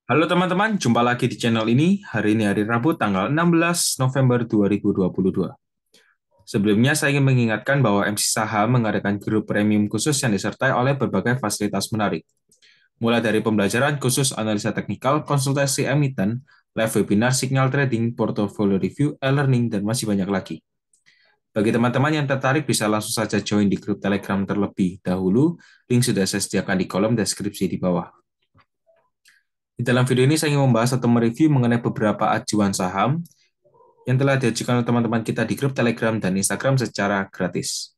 Halo teman-teman, jumpa lagi di channel ini. Hari ini hari Rabu tanggal 16 November 2022. Sebelumnya saya ingin mengingatkan bahwa MC Saham mengadakan grup premium khusus yang disertai oleh berbagai fasilitas menarik. Mulai dari pembelajaran khusus analisa teknikal, konsultasi emiten, live webinar, signal trading, portfolio review, e-learning, dan masih banyak lagi. Bagi teman-teman yang tertarik bisa langsung saja join di grup Telegram terlebih dahulu. Link sudah saya sediakan di kolom deskripsi di bawah. Di dalam video ini saya ingin membahas atau mereview mengenai beberapa ajuan saham yang telah diajukan oleh teman-teman kita di grup Telegram dan Instagram secara gratis.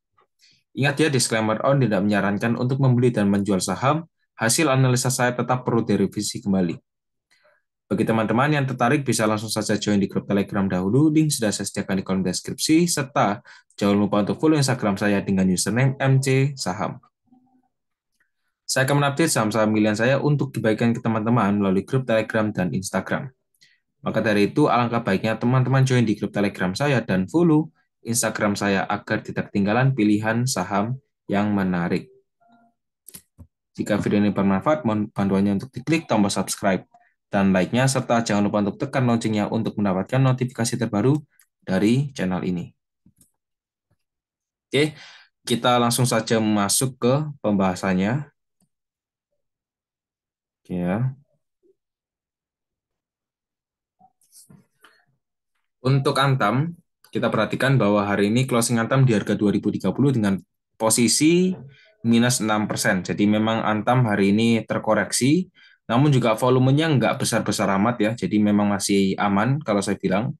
Ingat ya, disclaimer on tidak menyarankan untuk membeli dan menjual saham. Hasil analisa saya tetap perlu direvisi kembali. Bagi teman-teman yang tertarik bisa langsung saja join di grup Telegram dahulu. Link sudah saya sediakan di kolom deskripsi serta jangan lupa untuk follow Instagram saya dengan username MC Saham. Saya akan mengupdate saham-saham pilihan saya untuk dibagikan ke teman-teman melalui grup Telegram dan Instagram. Maka dari itu, alangkah baiknya teman-teman join di grup Telegram saya dan follow Instagram saya agar tidak ketinggalan pilihan saham yang menarik. Jika video ini bermanfaat, mohon bantuannya untuk diklik tombol subscribe dan like-nya, serta jangan lupa untuk tekan loncengnya untuk mendapatkan notifikasi terbaru dari channel ini. Oke, kita langsung saja masuk ke pembahasannya. Oke ya. Untuk Antam, kita perhatikan bahwa hari ini closing Antam di harga 2030 dengan posisi minus 6%. Jadi memang Antam hari ini terkoreksi, namun juga volumenya nggak besar-besar amat ya. Jadi memang masih aman kalau saya bilang.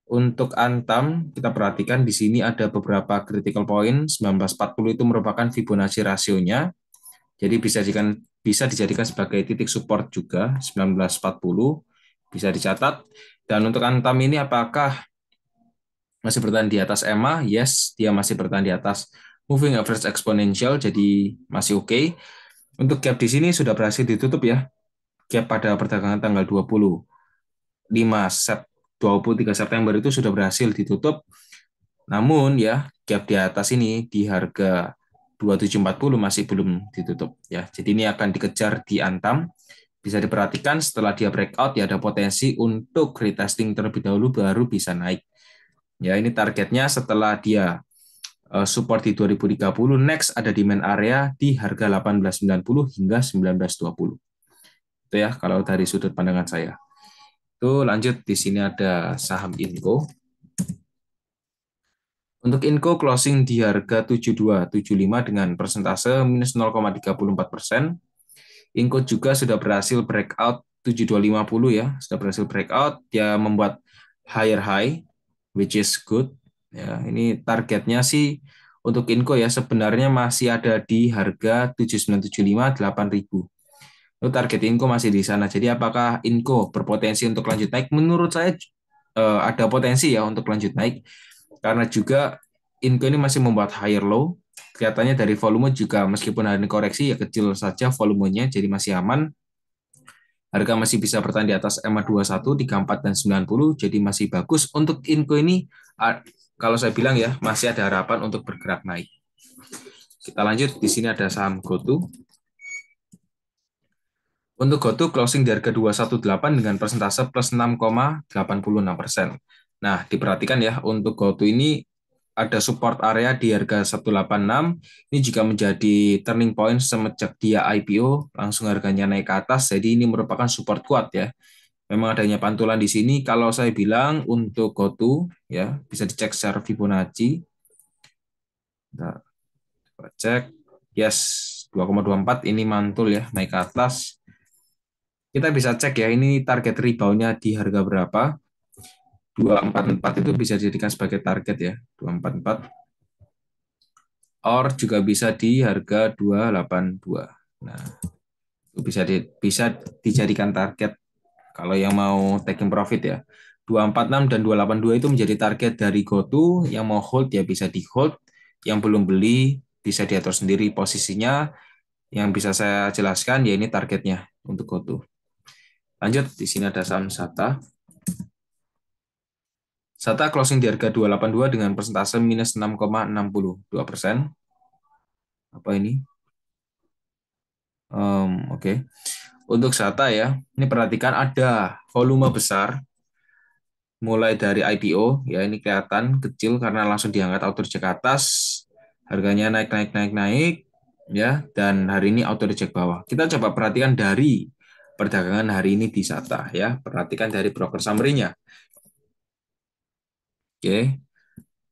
Untuk Antam, kita perhatikan di sini ada beberapa critical point. 1940 itu merupakan Fibonacci rasionya. Jadi bisa dijadikan sebagai titik support juga 1940 bisa dicatat. Dan untuk Antam ini apakah masih bertahan di atas EMA? Yes, dia masih bertahan di atas moving average exponential, jadi masih oke. Untuk gap di sini sudah berhasil ditutup ya. Gap pada perdagangan tanggal 23 September itu sudah berhasil ditutup. Namun ya, gap di atas ini di harga 2740 masih belum ditutup ya. Jadi ini akan dikejar di Antam. Bisa diperhatikan setelah dia breakout ya ada potensi untuk retesting terlebih dahulu baru bisa naik. Ya, ini targetnya setelah dia support di 2030, next ada demand area di harga 1890 hingga 1920. Itu ya kalau dari sudut pandangan saya. Itu lanjut di sini ada saham Inco. Untuk Inco closing di harga 7275 dengan persentase minus 0,34%. Inco juga sudah berhasil breakout 7250 ya, sudah berhasil breakout, dia membuat higher high which is good. Ya, ini targetnya sih untuk Inco ya sebenarnya masih ada di harga 7975 8000. Itu target Inco masih di sana. Jadi apakah Inco berpotensi untuk lanjut naik? Menurut saya ada potensi ya untuk lanjut naik karena juga Inco ini masih membuat higher low. Kelihatannya dari volume juga meskipun hari ini koreksi ya kecil saja volumenya jadi masih aman. Harga masih bisa bertahan di atas EMA 21, 34 dan 90 jadi masih bagus untuk Inco ini. Kalau saya bilang ya masih ada harapan untuk bergerak naik. Kita lanjut di sini ada saham GoTo. Untuk GoTo closing di harga 218 dengan persentase plus 6,86%. Nah, diperhatikan ya, untuk GoTo ini ada support area di harga 186. Ini juga menjadi turning point semenjak dia IPO, langsung harganya naik ke atas. Jadi ini merupakan support kuat ya. Memang adanya pantulan di sini. Kalau saya bilang untuk GoTo ya, bisa dicek secara Fibonacci. Kita cek. Yes, 2,24 ini mantul ya, naik ke atas. Kita bisa cek ya, ini target rebound-nya di harga berapa. 244 itu bisa dijadikan sebagai target ya, 244. Or juga bisa di harga 282. Nah, itu bisa dijadikan target kalau yang mau taking profit ya. 246 dan 282 itu menjadi target dari GoTo, yang mau hold ya bisa di hold, yang belum beli bisa diatur sendiri posisinya. Yang bisa saya jelaskan ya ini targetnya untuk GoTo. Lanjut, di sini ada saham SATA. SATA closing di harga 282 dengan persentase minus 6,62%. Apa ini? Oke. Untuk SATA ya, ini perhatikan ada volume besar mulai dari IPO ya, ini kelihatan kecil karena langsung diangkat auto reject ke atas, harganya naik naik naik naik ya, dan hari ini auto reject bawah. Kita coba perhatikan dari perdagangan hari ini di SATA ya, perhatikan dari broker summary-nya. Oke.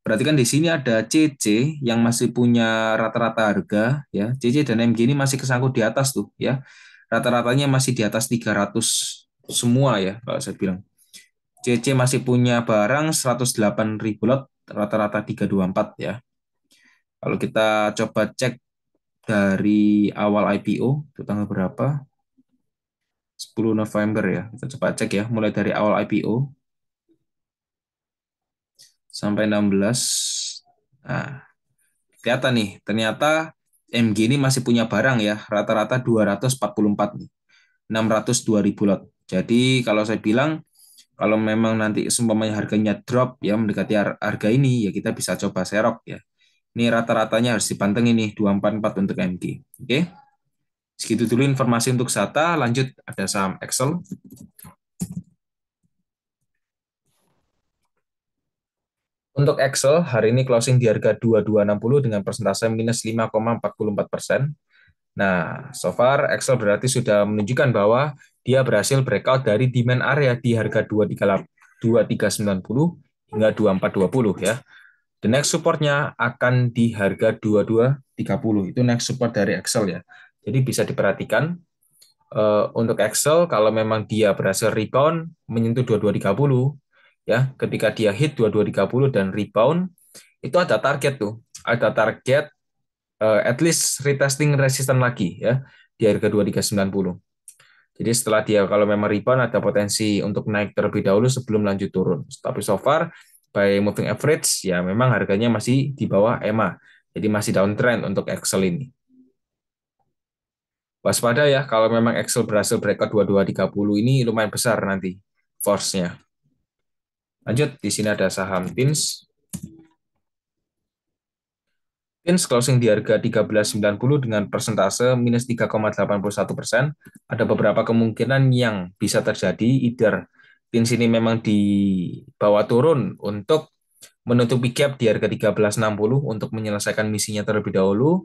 Perhatikan di sini ada CC yang masih punya rata-rata harga ya. CC dan MG ini masih kesangkut di atas tuh ya. Rata-ratanya masih di atas 300 semua ya kalau saya bilang. CC masih punya barang 108.000 lot, rata-rata 324 ya. Kalau kita coba cek dari awal IPO, itu tanggal berapa? 10 November ya. Kita coba cek ya, mulai dari awal IPO sampai 16. Nah, kelihatan nih, ternyata MG ini masih punya barang ya, rata-rata 244 nih, 602.000 lot. Jadi kalau saya bilang, kalau memang nanti seumpamanya harganya drop ya mendekati harga ini, ya kita bisa coba serok ya. Ini rata-ratanya harus dipanteng ini 244 untuk MG. Oke, segitu dulu informasi untuk SATA. Lanjut ada saham Excel. Untuk Excel, hari ini closing di harga 2260 dengan persentase minus 5,44%. Nah, so far Excel berarti sudah menunjukkan bahwa dia berhasil breakout dari demand area di harga 2390 hingga 2420 ya. The next supportnya akan di harga 2230. Itu next support dari Excel ya. Jadi bisa diperhatikan untuk Excel kalau memang dia berhasil rebound menyentuh 2230 ya, ketika dia hit 2230 dan rebound itu ada target tuh. Ada target at least retesting resisten lagi ya di harga 2390. Jadi setelah dia kalau memang rebound ada potensi untuk naik terlebih dahulu sebelum lanjut turun. Tapi so far by moving average ya memang harganya masih di bawah EMA. Jadi masih downtrend untuk Excel ini. Waspada ya kalau memang Excel berhasil breakout 2230 ini lumayan besar nanti force-nya. Lanjut di sini ada saham TINS. TINS closing di harga 1390 dengan persentase minus 3,81%. Ada beberapa kemungkinan yang bisa terjadi, either TINS ini memang dibawa turun untuk menutupi gap di harga 1360 untuk menyelesaikan misinya terlebih dahulu,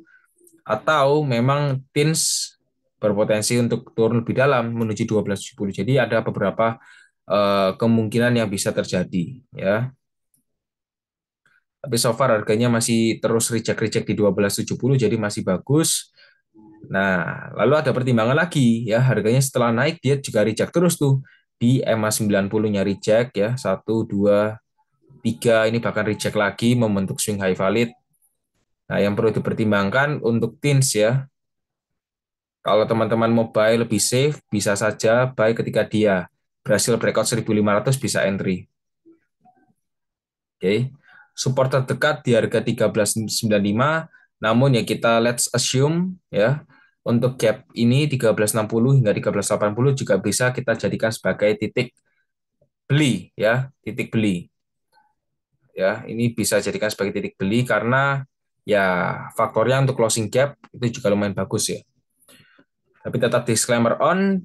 atau memang TINS berpotensi untuk turun lebih dalam menuju 1270. Jadi ada beberapa kemungkinan yang bisa terjadi ya. Tapi so far harganya masih terus reject-reject di 1270 jadi masih bagus. Nah, lalu ada pertimbangan lagi ya, harganya setelah naik dia juga reject terus tuh di EMA 90-nya reject ya, 1 2 3 ini bahkan reject lagi membentuk swing high valid. Nah, yang perlu dipertimbangkan untuk TINS ya. Kalau teman-teman mau buy lebih safe, bisa saja buy ketika dia berhasil breakout 1500 bisa entry. Oke. Support terdekat di harga 1395, namun ya kita let's assume ya untuk gap ini 1360 hingga 1380 juga bisa kita jadikan sebagai titik beli ya, titik beli. Ya, ini bisa jadikan sebagai titik beli karena ya faktornya untuk closing gap itu juga lumayan bagus ya. Tapi tetap disclaimer on,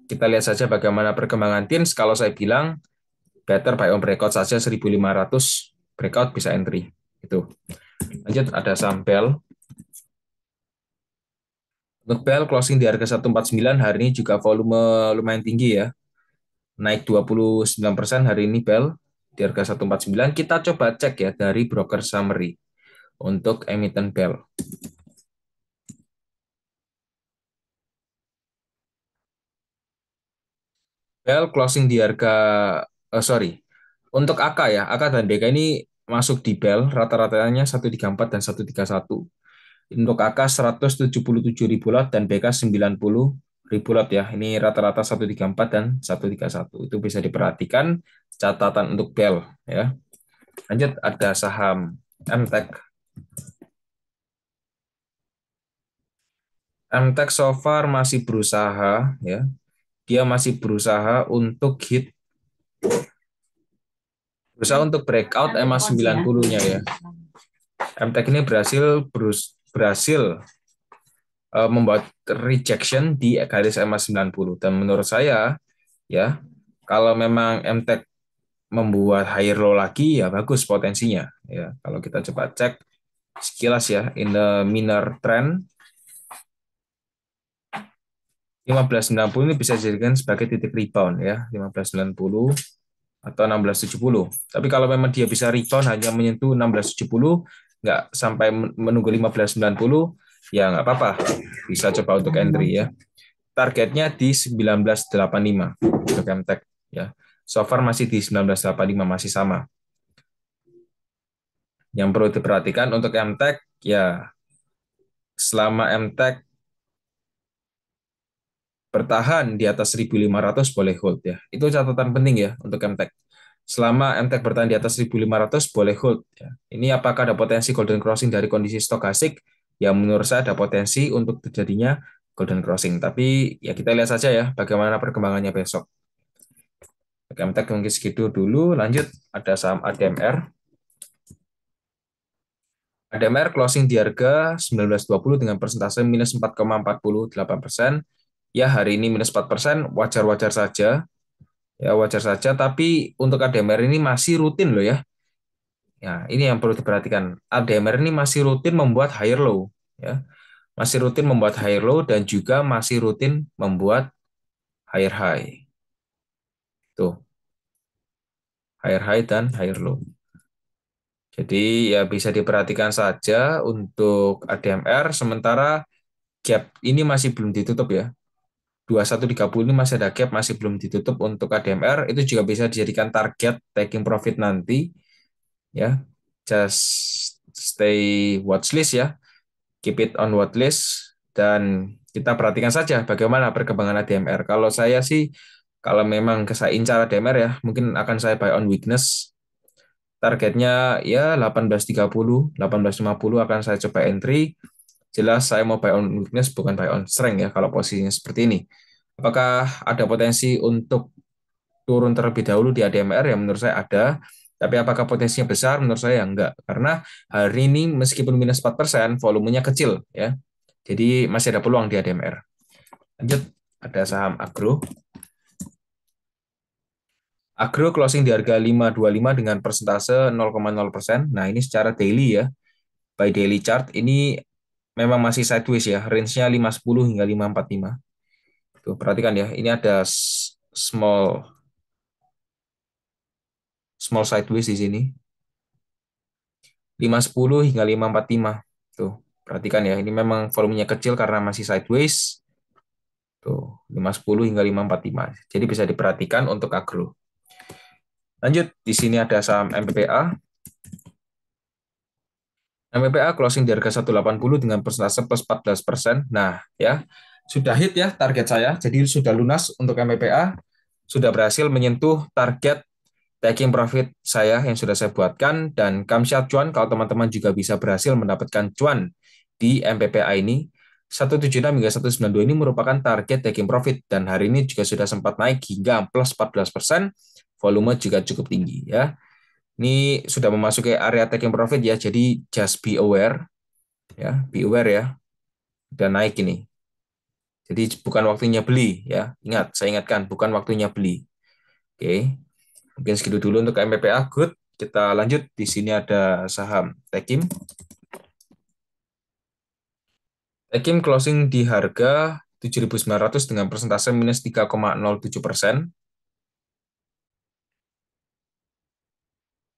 kita lihat saja bagaimana perkembangan TINS. Kalau saya bilang better buy on breakout saja 1500 breakout bisa entry. Itu. Lanjut ada saham Bell. Untuk Bell closing di harga 149 hari ini juga volume lumayan tinggi ya. Naik 29% hari ini Bell di harga 149. Kita coba cek ya dari broker summary untuk emiten Bell. Bell closing di harga sorry. Untuk AK ya, AK dan BK ini masuk di Bell rata-ratanya 134 dan 131. Untuk AK 177.000 lot dan BK 90.000 lot ya. Ini rata-rata 134 dan 131. Itu bisa diperhatikan catatan untuk Bell ya. Lanjut ada saham MTech. MTech so far masih berusaha ya. Dia masih berusaha untuk breakout EMA 90-nya ya. MTech ini berhasil membuat rejection di garis EMA 90. Dan menurut saya, ya, kalau memang MTEK membuat higher low lagi, ya bagus potensinya. Ya, kalau kita coba cek sekilas ya, in the minor trend, 1590 ini bisa dijadikan sebagai titik rebound ya, 1590 atau 1670. Tapi kalau memang dia bisa rebound hanya menyentuh 1670, nggak sampai menunggu 1590, ya nggak apa-apa. Bisa coba untuk entry ya. Targetnya di 1985 untuk MTEK ya. So far masih di 1985, masih sama. Yang perlu diperhatikan untuk MTEK ya, selama MTEK bertahan di atas 1.500 boleh hold ya. Itu catatan penting ya untuk MTEK. Selama MTEK bertahan di atas 1.500 boleh hold ya. Ini apakah ada potensi golden crossing dari kondisi stokastik? Ya menurut saya ada potensi untuk terjadinya golden crossing. Tapi ya kita lihat saja ya bagaimana perkembangannya besok. Oke, MTEK mungkin segitu dulu. Lanjut ada saham ADMR. ADMR closing di harga 1920 dengan persentase minus 4,48%. Ya hari ini minus 4%, wajar-wajar saja. Ya wajar saja, tapi untuk ADMR ini masih rutin loh ya. Ya, ini yang perlu diperhatikan. ADMR ini masih rutin membuat higher low ya. Masih rutin membuat higher low dan juga masih rutin membuat higher high. Tuh, higher high dan higher low. Jadi ya bisa diperhatikan saja untuk ADMR, sementara gap ini masih belum ditutup ya. 2130 ini masih ada gap, masih belum ditutup untuk ADMR. Itu juga bisa dijadikan target taking profit nanti ya. Just stay watchlist ya, keep it on watchlist, dan kita perhatikan saja bagaimana perkembangan ADMR. Kalau saya sih, kalau memang saya incar ADMR ya, mungkin akan saya buy on weakness. Targetnya ya 1830, 1850 akan saya coba entry. Jelas saya mau buy on weakness, bukan buy on strength ya kalau posisinya seperti ini. Apakah ada potensi untuk turun terlebih dahulu di ADMR? Ya menurut saya ada. Tapi apakah potensinya besar? Menurut saya enggak. Karena hari ini meskipun minus 4%, volumenya kecil ya. Jadi masih ada peluang di ADMR. Lanjut, ada saham Agro. Agro closing di harga 525 dengan persentase 0,0%. Nah, ini secara daily ya. By daily chart ini memang masih sideways ya. Range-nya 510 hingga 545. Tuh, perhatikan ya. Ini ada small sideways di sini. 510 hingga 545. Tuh, perhatikan ya. Ini memang volumenya kecil karena masih sideways. Tuh, 510 hingga 545. Jadi bisa diperhatikan untuk agro. Lanjut, di sini ada saham MPPA. MPPA closing di harga 180 dengan persentase plus 14%. Nah, ya, sudah hit ya target saya. Jadi sudah lunas untuk MPPA. Sudah berhasil menyentuh target taking profit saya yang sudah saya buatkan, dan Kamsyat cuan kalau teman-teman juga bisa berhasil mendapatkan cuan di MPPA ini. 176 hingga 192 ini merupakan target taking profit, dan hari ini juga sudah sempat naik hingga plus 14%, volume juga cukup tinggi ya. Ini sudah memasuki area taking profit ya, jadi just be aware ya, be aware ya. Udah naik ini. Jadi bukan waktunya beli ya. Ingat, saya ingatkan bukan waktunya beli. Oke. Mungkin segitu dulu untuk MPPA. Good. Kita lanjut. Di sini ada saham Tekim. Tekim closing di harga 7.900 dengan persentase minus 3,07%.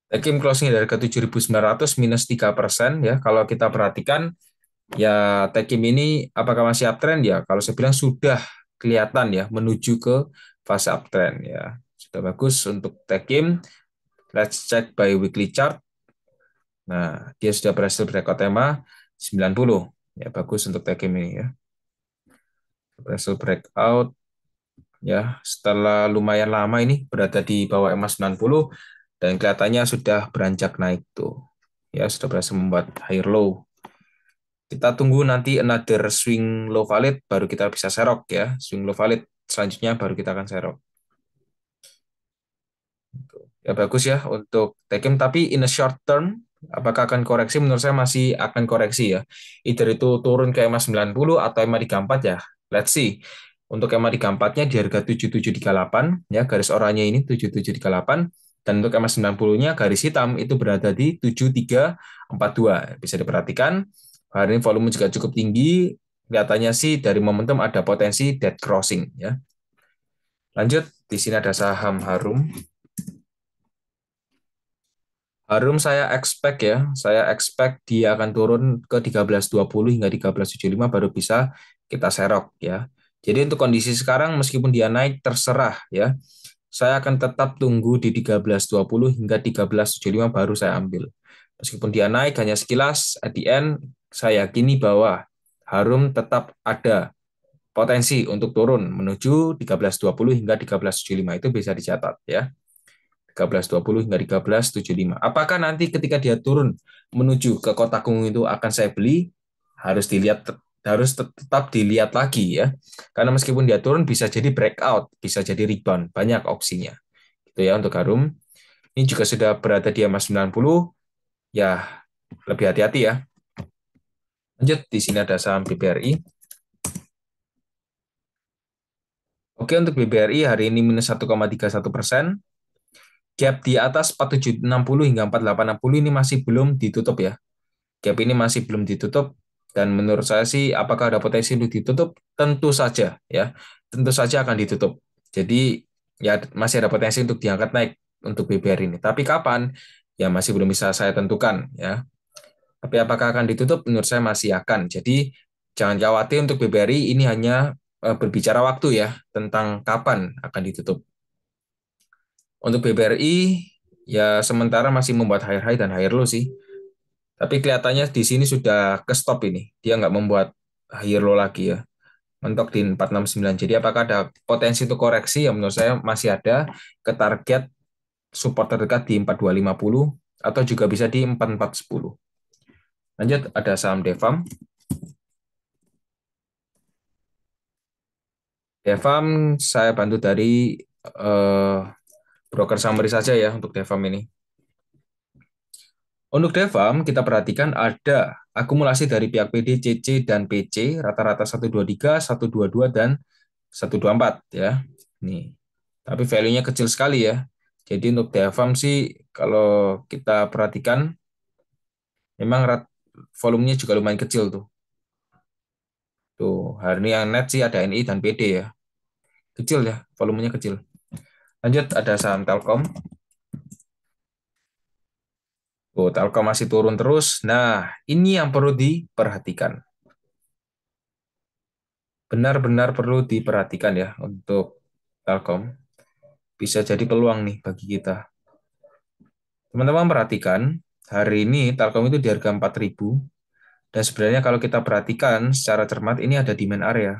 Tekim closing di harga 7.900 minus 3% ya. Kalau kita perhatikan ya, Tekim ini apakah masih uptrend ya? Kalau saya bilang sudah kelihatan ya menuju ke fase uptrend ya. Sudah bagus untuk Tekim. Let's check by weekly chart. Nah, dia sudah berhasil breakout tema 90. Ya, bagus untuk Tekim ini ya. Berhasil breakout ya setelah lumayan lama ini berada di bawah EMA 90, dan kelihatannya sudah beranjak naik tuh. Ya, sudah berhasil membuat higher low. Kita tunggu nanti another swing low valid baru kita bisa serok ya. Swing low valid selanjutnya baru kita akan serok. Ya bagus ya untuk Tekim, tapi in a short term Apakah akan koreksi? Menurut saya masih akan koreksi ya. Either itu turun ke EMA 90 atau EMA 34 ya. Let's see. Untuk EMA 34-nya di harga 7738 ya, garis oranye ini 7738, dan untuk EMA 90-nya garis hitam itu berada di 7342. Bisa diperhatikan hari ini volume juga cukup tinggi. Kelihatannya sih dari momentum ada potensi dead crossing ya. Lanjut, di sini ada saham Harum. Harum saya expect dia akan turun ke 1320 hingga 1375 baru bisa kita serok ya. Jadi untuk kondisi sekarang meskipun dia naik terserah ya. Saya akan tetap tunggu di 1320 hingga 1375 baru saya ambil. Meskipun dia naik hanya sekilas, at the end saya yakini bahwa Harum tetap ada potensi untuk turun menuju 1320 hingga 1375 itu bisa dicatat ya. 1320 hingga 1375. Apakah nanti ketika dia turun menuju ke kotak ungu itu akan saya beli? Harus tetap dilihat lagi ya. Karena meskipun dia turun bisa jadi breakout, bisa jadi rebound, banyak opsinya. Itu ya untuk Harum. Ini juga sudah berada di EMA 90, ya lebih hati-hati ya. Lanjut, di sini ada saham BBRI. Oke, untuk BBRI hari ini minus 1,31%. Gap di atas 4760 hingga 4860 ini masih belum ditutup ya. Gap ini masih belum ditutup, dan menurut saya sih apakah ada potensi untuk ditutup? Tentu saja ya. Tentu saja akan ditutup. Jadi ya masih ada potensi untuk diangkat naik untuk BBR ini. Tapi kapan? Ya masih belum bisa saya tentukan ya. Tapi apakah akan ditutup? Menurut saya masih akan. Jadi jangan khawatir untuk BBRI, ini hanya berbicara waktu ya tentang kapan akan ditutup. Untuk BBRI ya sementara masih membuat higher high dan higher low sih. Tapi kelihatannya di sini sudah ke stop ini. Dia nggak membuat higher low lagi ya. Mentok di 469. Jadi apakah ada potensi untuk koreksi? Ya menurut saya masih ada ke target support terdekat di 4250 atau juga bisa di 4410. Lanjut ada saham Devam. Devam saya bantu dari eh, broker summary saja ya untuk Devam ini. Untuk Devam, kita perhatikan ada akumulasi dari pihak PD, CC, dan PC, rata-rata 123, 122, dan 124 ya. Nih. Tapi value-nya kecil sekali ya. Jadi untuk Devam sih kalau kita perhatikan memang volumenya juga lumayan kecil tuh. Tuh, hari ini yang net sih ada NI dan PD ya. Kecil ya, volumenya kecil. Lanjut ada saham Telkom. Oh, Telkom masih turun terus. Nah, ini yang perlu diperhatikan. Benar-benar perlu diperhatikan ya untuk Telkom. Bisa jadi peluang nih bagi kita. Teman-teman perhatikan, hari ini Telkom itu di harga 4.000. Dan sebenarnya kalau kita perhatikan secara cermat, ini ada demand area.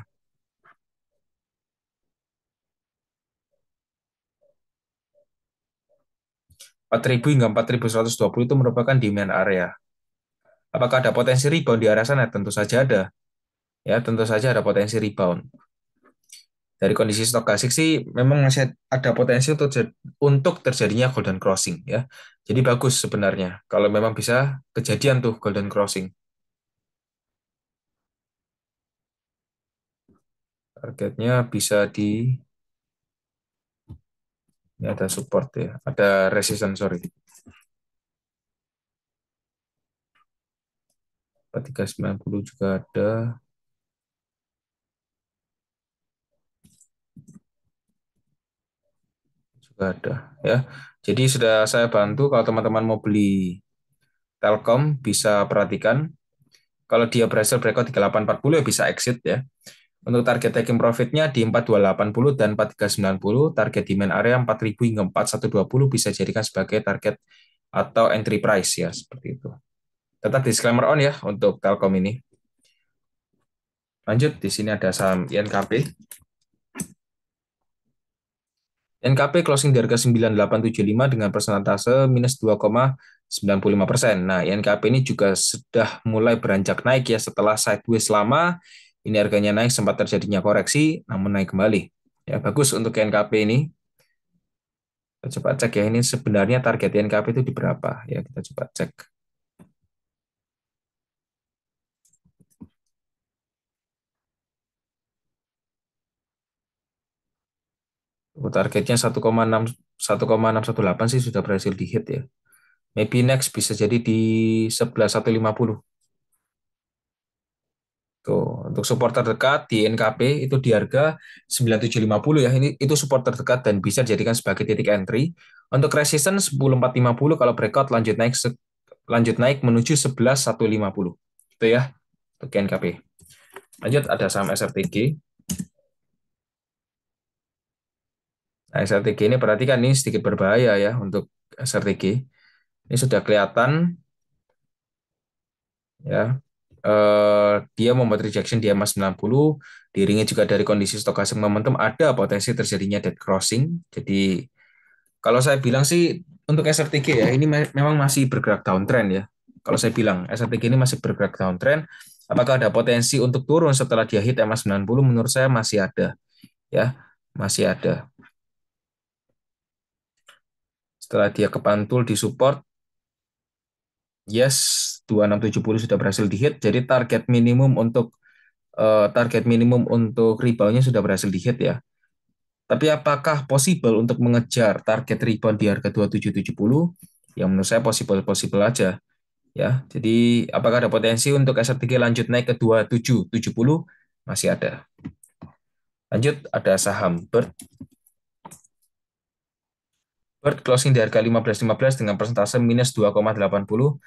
4.000 hingga 4.120 itu merupakan demand area. Apakah ada potensi rebound di arah sana? Tentu saja ada. Ya, tentu saja ada potensi rebound. Dari kondisi stokastik sih memang masih ada potensi untuk terjadinya golden crossing ya. Jadi bagus sebenarnya kalau memang bisa kejadian tuh golden crossing. Targetnya bisa di, ini ada support ya, ada resistance sorry. 4390 juga ada ya. Jadi sudah saya bantu kalau teman-teman mau beli Telkom bisa perhatikan kalau dia berhasil breakout 3840 ya bisa exit ya. Untuk target taking profitnya di 4280 dan 4390, target demand area 4000 hingga 4120 bisa jadikan sebagai target atau entry price ya seperti itu. Tetap disclaimer on ya untuk Telkom ini. Lanjut di sini ada saham INKP. NKP closing di harga 9875 dengan persentase minus 2,95%. Nah, NKP ini juga sudah mulai beranjak naik ya setelah sideways lama. Ini harganya naik, sempat terjadinya koreksi, namun naik kembali. Ya, bagus untuk NKP ini. Kita coba cek ya, ini sebenarnya target NKP itu di berapa? Ya, kita coba cek. Targetnya 1,618 sih sudah berhasil di hit ya. Maybe next bisa jadi di 11.150. Tuh, untuk support terdekat di NKP itu di harga 9750 ya. Ini itu support terdekat dan bisa dijadikan sebagai titik entry. Untuk resistance 10450 kalau breakout lanjut naik menuju 11.150. Itu ya untuk NKP. Lanjut ada saham SRTG. Nah, SRTG ini perhatikan ini sedikit berbahaya ya untuk SRTG. Ini sudah kelihatan ya. Dia membuat rejection di EMA 90, diiringi juga dari kondisi stokastik momentum ada potensi terjadinya dead crossing. Jadi kalau saya bilang sih untuk SRTG ya ini memang masih bergerak downtrend ya. Kalau saya bilang SRTG ini masih bergerak downtrend, apakah ada potensi untuk turun setelah dia hit EMA 90? Menurut saya masih ada ya, masih ada. Setelah dia kepantul di support, yes 2670 sudah berhasil di-hit. Jadi target minimum untuk reboundnya sudah berhasil di-hit ya. Tapi apakah possible untuk mengejar target rebound di harga 2770? Ya menurut saya possible aja ya. Jadi apakah ada potensi untuk SRTG lanjut naik ke 2770? Masih ada. Lanjut ada saham Bird. Bird closing di harga 15.15 dengan persentase minus 2,88%.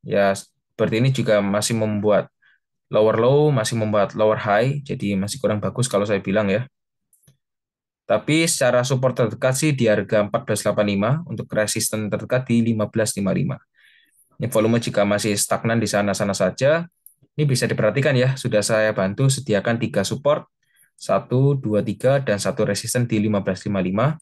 Ya, Bird ini juga masih membuat lower low, masih membuat lower high, jadi masih kurang bagus kalau saya bilang ya. Tapi secara support terdekat sih di harga 14.85, untuk resisten terdekat di 15.55. Ini volume jika masih stagnan di sana-sana saja, ini bisa diperhatikan ya, sudah saya bantu sediakan 3 support, 1, 2, 3, dan 1 resisten di 15.55.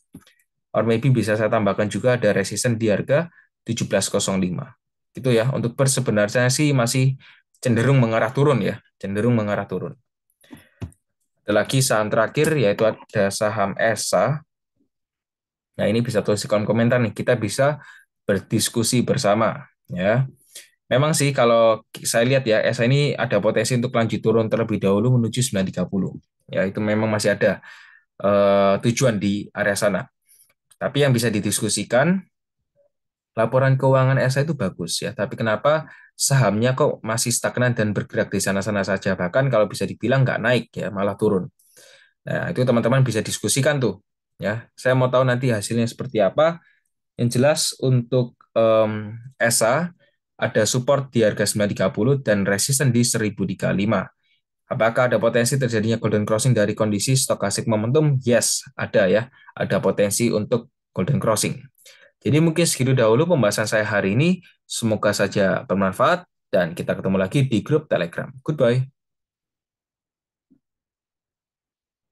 Or maybe bisa saya tambahkan juga ada resisten di harga 17.05. Gitu ya, untuk per sebenarnya sih masih cenderung mengarah turun ya, cenderung mengarah turun. Ada lagi saham terakhir yaitu ada saham ESA. Nah, ini bisa tulis di kolom komentar nih, kita bisa berdiskusi bersama ya. Memang sih kalau saya lihat ya, ESA ini ada potensi untuk lanjut turun terlebih dahulu menuju 930. Ya, itu memang masih ada tujuan di area sana. Tapi yang bisa didiskusikan, laporan keuangan ESA itu bagus ya, tapi kenapa sahamnya kok masih stagnan dan bergerak di sana-sana saja, bahkan kalau bisa dibilang nggak naik ya, malah turun. Nah, itu teman-teman bisa diskusikan tuh. Ya, saya mau tahu nanti hasilnya seperti apa. Yang jelas untuk ESA ada support di harga 930 dan resisten di 1035. Apakah ada potensi terjadinya golden crossing dari kondisi stokastik momentum? Yes, ada ya. Ada potensi untuk golden crossing. Jadi mungkin segitu dahulu pembahasan saya hari ini. Semoga saja bermanfaat dan kita ketemu lagi di grup Telegram. Goodbye.